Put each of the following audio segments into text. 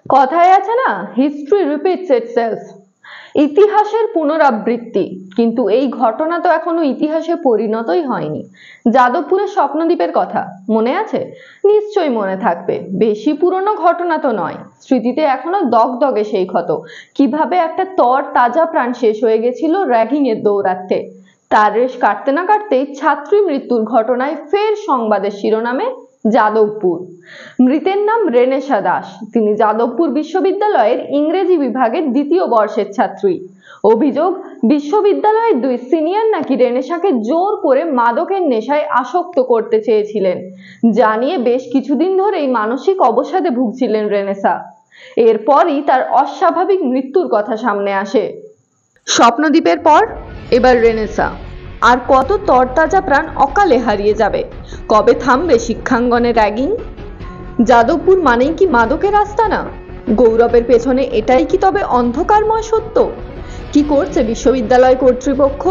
কথায় আছে না, হিস্ট্রি রিপিটস ইটসেলফ। ইতিহাসের পুনরাবৃত্তি, কিন্তু এই ঘটনা তো এখনো ইতিহাসে পরিণতই হয়নি। যাদবপুরের স্বপ্নদ্বীপের কথা মনে আছে? নিশ্চয়ই মনে থাকবে, বেশি পুরনো ঘটনা তো নয়, স্মৃতিতে এখনো দগদগে সেই ক্ষত। কিভাবে একটা তর তাজা প্রাণ শেষ হয়ে গেছিল র্যাগিং এর দৌরাত্মে। তার রেশ কাটতে না কাটতেই ছাত্রী মৃত্যুর ঘটনায় ফের সংবাদের শিরোনামে যাদবপুর। মৃতের নাম রেনেসা দাস। তিনি যাদবপুর বিশ্ববিদ্যালয়ের ইংরেজি বিভাগের দ্বিতীয় বর্ষের ছাত্রী। অভিযোগ, বিশ্ববিদ্যালয়ের দুই সিনিয়র নাকি রেনেসাকে জোর করে মাদকের নেশায় আসক্ত করতে চেয়েছিলেন, যা নিয়ে বেশ কিছুদিন ধরেই মানসিক অবসাদে ভুগছিলেন রেনেসা। এরপরই তার অস্বাভাবিক মৃত্যুর কথা সামনে আসে। স্বপ্নদ্বীপের পর এবার রেনেসা। আর কত তরতাজা প্রাণ অকালে হারিয়ে যাবে? কবে থামবে শিক্ষাঙ্গনের র্যাগিং? যাদবপুর মানেই কি মাদকের আস্তানা? গৌরবের পেছনে এটাই কি তবে অন্ধকারময় সত্য? কি করছে বিশ্ববিদ্যালয় কর্তৃপক্ষ?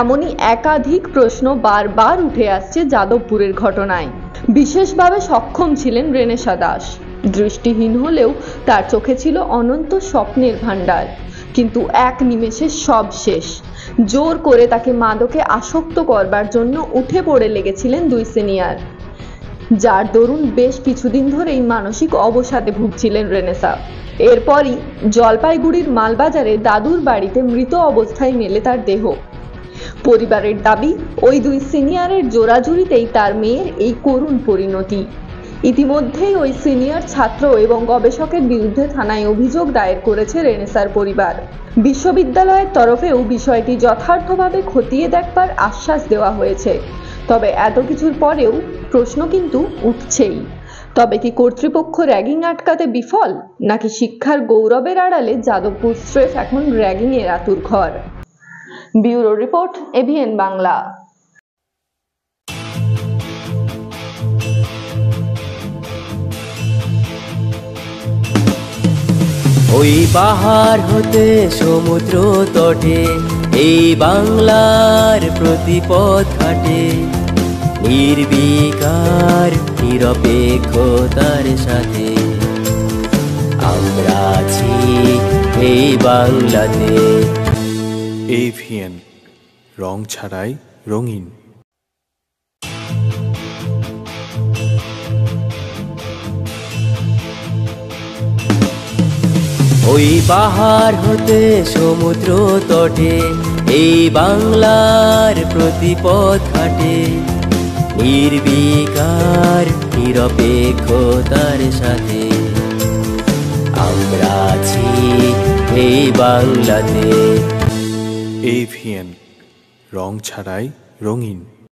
এমনই একাধিক প্রশ্ন বারবার উঠে আসছে যাদবপুরের ঘটনায়। বিশেষভাবে সক্ষম ছিলেন রেনেসা দাস। দৃষ্টিহীন হলেও তার চোখে ছিল অনন্ত স্বপ্নের ভাণ্ডার। কিন্তু এক নিমেষে সব শেষ। জোর করে তাকে মাদকে আসক্ত করবার জন্য উঠে পড়ে লেগেছিলেন দুই সিনিয়র, যার দরুন বেশ কিছুদিন ধরেই মানসিক অবসাদে ভুগছিলেন রেনেসা। এরপরই জলপাইগুড়ির মালবাজারে দাদুর বাড়িতে মৃত অবস্থায় মেলে তার দেহ। পরিবারের দাবি, ওই দুই সিনিয়রের জোড়াজুড়িতেই তার মেয়ের এই করুণ পরিণতি। ইতিমধ্যেই ওই সিনিয়র ছাত্র এবং গবেষকের বিরুদ্ধে থানায় অভিযোগ দায়ের করেছে রেনেসার পরিবার। বিশ্ববিদ্যালয়ের তরফেও বিষয়টি যথার্থভাবে খতিয়ে দেখবার আশ্বাস দেওয়া হয়েছে। তবে এত কিছুর পরেও প্রশ্ন কিন্তু উঠছেই। তবে কি কর্তৃপক্ষ র্যাগিং আটকাতে বিফল, নাকি শিক্ষার গৌরবের আড়ালে যাদবপুর স্রেফ এখন র্যাগিং এর আতুর ঘর? Bureau report, AVN Bangla. ওই পাহাড় হতে সমুদ্র তটে এই বাংলার প্রতিপদ ঘাটে, নির্বিকার নিরপেক্ষতার সাথে আমরা আছি এই বাংলাতে। এভিএন, রং ছাড়াই রঙিন। ওই পাহাড় হতে সমুদ্র তটে এই বাংলার প্রতিপদ ঘাটে, নির্বিকার নিরপেক্ষতার সাথে আমরা আছি এই বাংলাতে। এভিএন, রং ছাড়াই রঙিন।